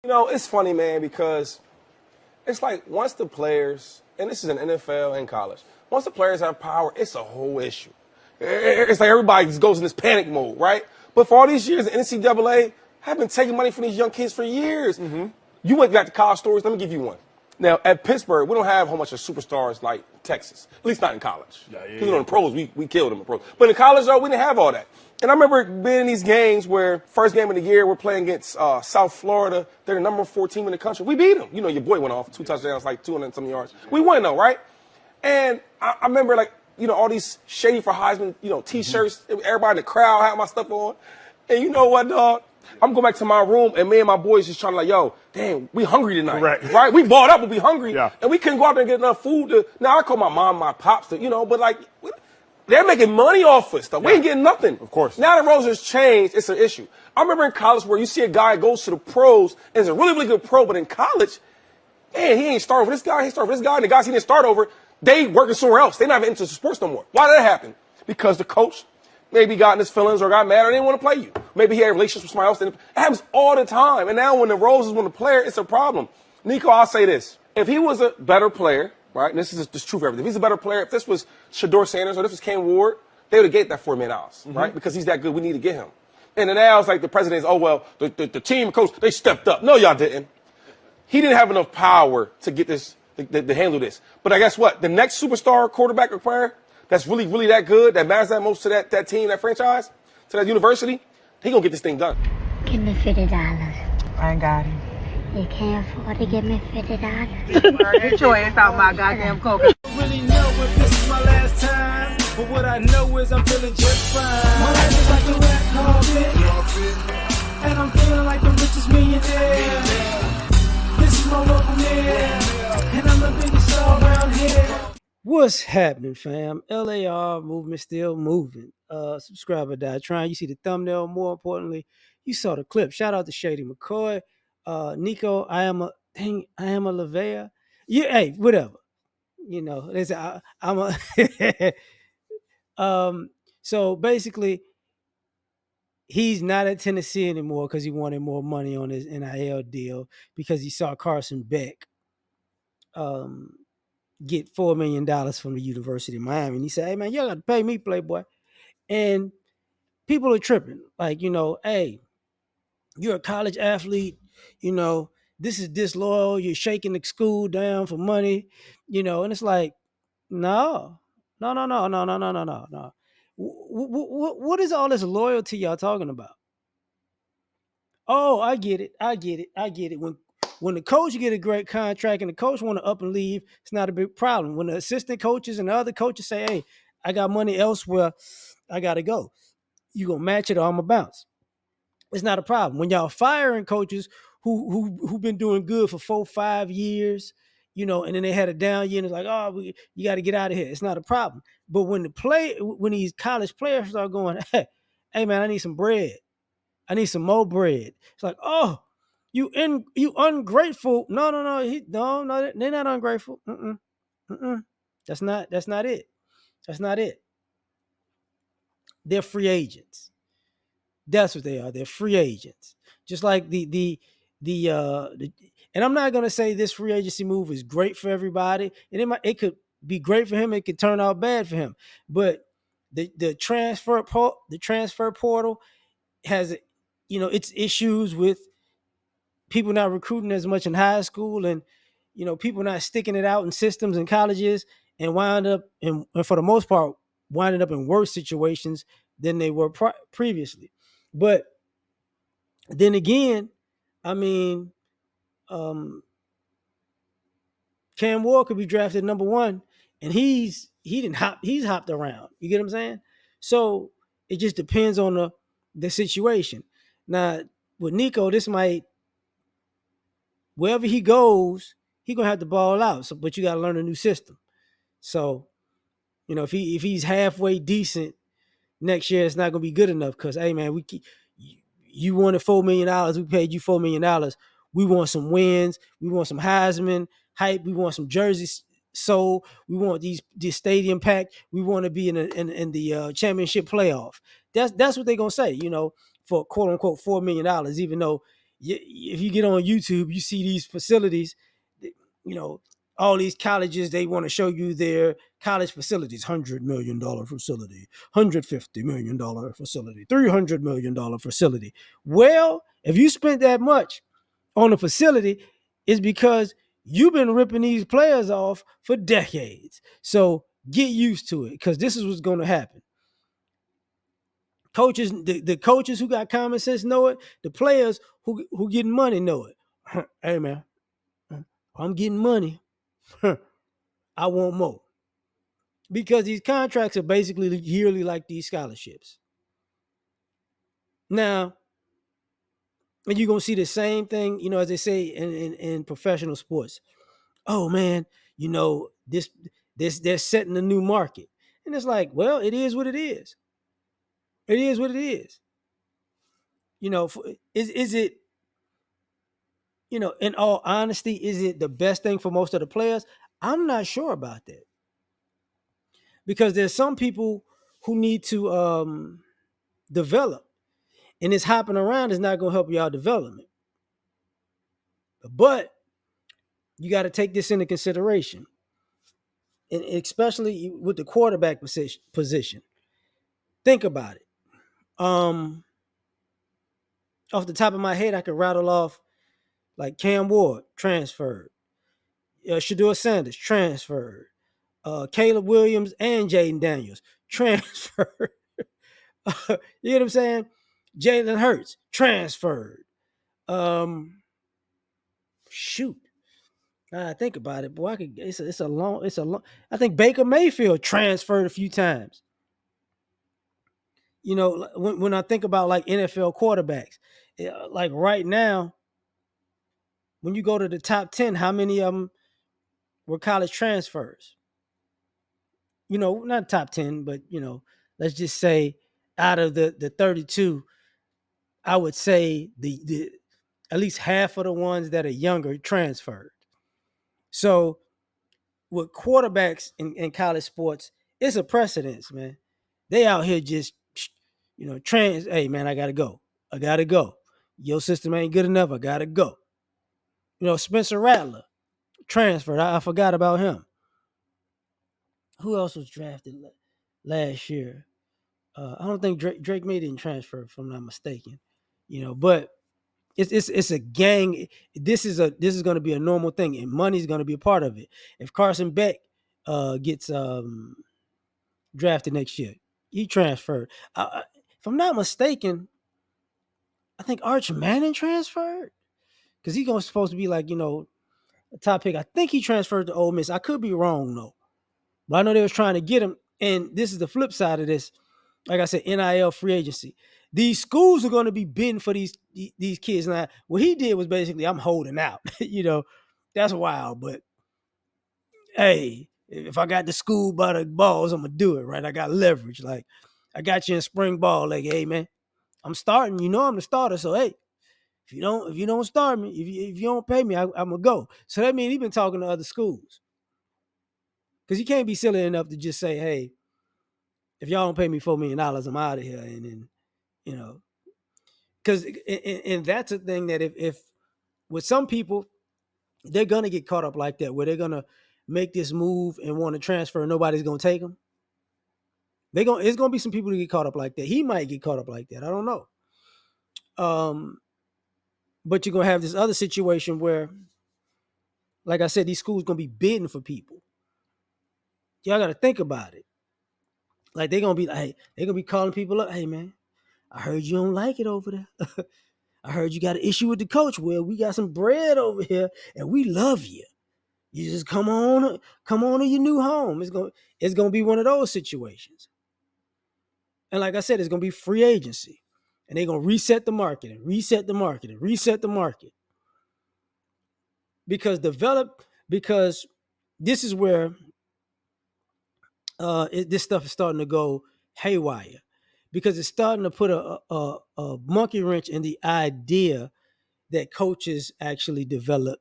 It's funny, man, because it's like once the players, and this is an NFL and college, once the players have power, it's a whole issue. It's like everybody just goes in this panic mode, right? But for all these years, the NCAA have been taking money from these young kids for years. Mm-hmm. You went back to college stories. Let me give you one. Now, at Pittsburgh, we don't have a whole bunch of superstars like Texas, at least not in college. Because in the pros, we killed them in pros. But in college, though, we didn't have all that. And I remember being in these games where first game of the year, we're playing against South Florida. They're the number 4 team in the country. We beat them. Your boy went off 2 touchdowns, like 200-something yards. We won, though, right? And I remember, all these Shady for Heisman, T-shirts. Everybody in the crowd had my stuff on. And you know what, dog? I'm going back to my room, and me and my boys just trying to yo, damn, we hungry tonight. Right? We bought up, but we hungry. Yeah. And we couldn't go out there and get enough food to, now I call my mom, my pops, but they're making money off us stuff. Yeah. We ain't getting nothing. Of course. Now that roles has changed, it's an issue. I remember in college where you see a guy goes to the pros and is a really, really good pro, but in college, man, he ain't start over this guy, he start over this guy, and the guys he didn't start over, they working somewhere else. They're not even into sports no more. Why did that happen? Because the coach maybe got in his feelings or got mad or didn't want to play you. Maybe he had relationships with somebody else. It happens all the time. And now when the roles is when the player, it's a problem. Nico, I'll say this. If he was a better player, right, and this is the truth of everything. If he's a better player, if this was Shador Sanders or this was Cam Ward, they would have gave that $4 million, right? Because he's that good. We need to get him. And then now it's like the president is, the team coach, they stepped up. No, y'all didn't. He didn't have enough power to get this, to handle this. But I guess what? The next superstar quarterback acquire that's really, really that good, that matters that most to that team, that franchise, to that university, he gonna get this thing done. Give me $50. I ain't got it. You can't afford to give me $50. Get your ass out my goddamn coke. I don't really know if this is my last time, but what I know is I'm feeling just fine. My life is like a red carpet, and I'm feeling like the richest millionaire. This is my local mayor, and I'm the biggest star around here. What's happening, fam? L.A.R. movement still moving. Subscribe or die trying. You see the thumbnail. More importantly, you saw the clip. Shout out to Shady McCoy. Nico, I am a LeVar. Yeah, hey, whatever. They say I'm a. So basically, he's not at Tennessee anymore because he wanted more money on his NIL deal because he saw Carson Beck get $4 million from the University of Miami. And he said, hey, man, you got to pay me, Playboy. And people are tripping. Hey, you're a college athlete. This is disloyal. You're shaking the school down for money. And it's like, no. What is all this loyalty y'all talking about? Oh, I get it. When the coach get a great contract and the coach want to up and leave, it's not a big problem. When the assistant coaches and the other coaches say, hey, I got money elsewhere, I got to go. You going to match it or I'm going to bounce. It's not a problem. When y'all firing coaches who've been doing good for 4-5 years, and then they had a down year and it's like, oh, you got to get out of here. It's not a problem. But when these college players start going, hey man, I need some bread. I need some more bread. It's like, oh, you ungrateful. No, they're not ungrateful. That's not it. That's not it. They're free agents. That's what they are. They're free agents. Just like the and I'm not gonna say this free agency move is great for everybody, and it could be great for him. It could turn out bad for him. But the transfer portal has its issues with people not recruiting as much in high school, and people not sticking it out in systems and colleges, and wind up and for the most part winding up in worse situations than they were previously. But then again, I mean, Cam Ward could be drafted number 1, and he's hopped around. You get what I'm saying? So it just depends on the situation. Now with Nico, this might, wherever he goes, he gonna have to ball out. So, but you gotta learn a new system. So, if he's halfway decent next year, it's not gonna be good enough because, hey man, you wanted $4 million, we paid you $4 million. We want some wins, we want some Heisman hype, we want some jerseys sold, we want this stadium packed, we want to be in the championship playoff. That's what they're gonna say, for quote unquote $4 million, even though if you get on YouTube, you see these facilities, you know, all these colleges, they want to show you their college facilities, $100 million facility, $150 million facility, $300 million facility. Well, if you spent that much on a facility, it's because you've been ripping these players off for decades. So get used to it, because this is what's going to happen. Coaches, the coaches who got common sense know it. The players who getting money know it. Hey man, I'm getting money. I want more, because these contracts are basically yearly, like these scholarships. Now, and you're gonna see the same thing, as they say in professional sports. Oh man, this they're setting a new market, and it's like, well, it is what it is. It is what it is. Is it, in all honesty, is it the best thing for most of the players? I'm not sure about that, because there's some people who need to develop, and this hopping around is not going to help y'all development. But you got to take this into consideration, and especially with the quarterback position. Think about it. Off the top of my head, I could rattle off like Cam Ward transferred, Shador Sanders transferred, Caleb Williams and Jaden Daniels transferred. You know what I'm saying? Jalen Hurts transferred. Shoot. I think about it, boy. It's a long. I think Baker Mayfield transferred a few times. When I think about like NFL quarterbacks, like right now, when you go to the top 10, how many of them were college transfers? Not top 10, but let's just say out of the 32, I would say the at least half of the ones that are younger transferred. So with quarterbacks in college sports, it's a precedence, man. They out here just, hey man, I gotta go. I gotta go. Your system ain't good enough. I gotta go. Spencer Rattler transferred. I forgot about him. Who else was drafted last year? I don't think Drake May didn't transfer, if I'm not mistaken. But it's a gang. This is going to be a normal thing, and money's going to be a part of it. If Carson Beck gets drafted next year, he transferred. If I'm not mistaken, I think Arch Manning transferred, because he's supposed to be like a top pick. I think he transferred to Ole Miss. I could be wrong though, but I know they was trying to get him. And this is the flip side of this. Like I said, NIL free agency. These schools are going to be bidding for these kids. Now, what he did was basically, I'm holding out. That's wild. But hey, if I got the school by the balls, I'm gonna do it, right? I got leverage. Like, I got you in spring ball. Like, hey man, I'm starting. I'm the starter. So hey, if you don't start me, if you don't pay me, I'm gonna go. So that means he's been talking to other schools, because he can't be silly enough to just say, hey, if y'all don't pay me $4 million, I'm out of here. And then, because and that's a thing that if with some people, they're gonna get caught up like that, where they're gonna make this move and want to transfer, and nobody's gonna take them. It's gonna be some people who get caught up like that. He might get caught up like that. I don't know. But you're gonna have this other situation where, like I said, these schools gonna be bidding for people. Y'all gotta think about it. Like they're gonna be calling people up. Hey man, I heard you don't like it over there. I heard you got an issue with the coach. Well, we got some bread over here, and we love you. You just come on to your new home. It's gonna be one of those situations. And like I said, it's gonna be free agency, and they're gonna reset the market and reset the market and reset the market, because this is where this stuff is starting to go haywire, because it's starting to put a monkey wrench in the idea that coaches actually develop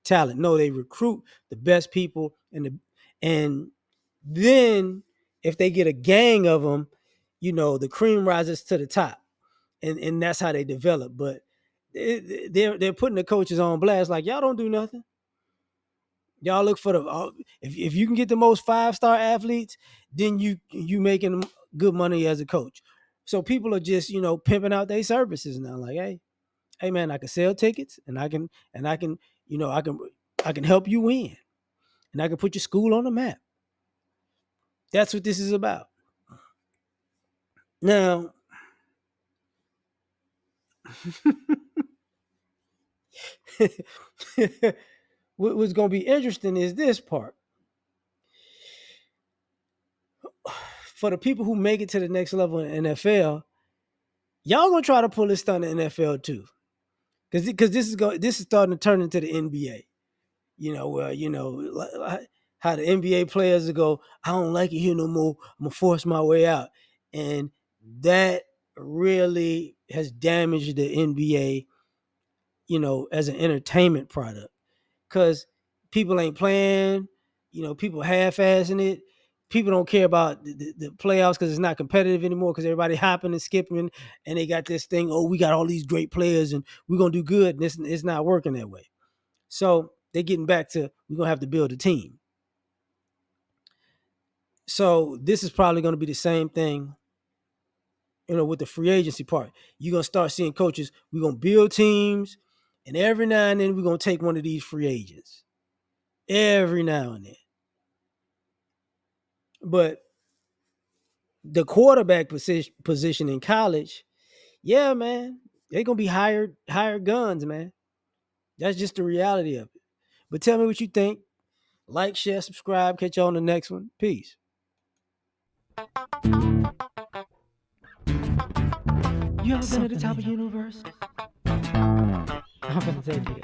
talent. No, they recruit the best people, and then if they get a gang of them, the cream rises to the top, and that's how they develop. But they're putting the coaches on blast like y'all don't do nothing. Y'all look for if you can get the most 5-star athletes, then you making good money as a coach. So people are just pimping out their services now. Like, hey man, I can sell tickets and I can I can help you win and I can put your school on the map. That's what this is about. Now, what's going to be interesting is this part. For the people who make it to the next level in NFL, y'all gonna try to pull this stunt in the NFL too, because this is starting to turn into the NBA. How the NBA players will go, I don't like it here no more. I'm gonna force my way out, and that really has damaged the NBA, as an entertainment product, because people ain't playing, people half-assing it. People don't care about the playoffs because it's not competitive anymore because everybody hopping and skipping and they got this thing, oh, we got all these great players and we're going to do good. And it's not working that way. So they're getting back to, we're going to have to build a team. So this is probably going to be the same thing, with the free agency part. You're going to start seeing coaches, we're going to build teams, and every now and then we're going to take one of these free agents. Every now and then. But the quarterback position in college, yeah, man, they're gonna be hired guns, man. That's just the reality of it. But tell me what you think. Like, share, subscribe. Catch you on the next one. Peace. You ever been at the top of the universe? I'm gonna take you.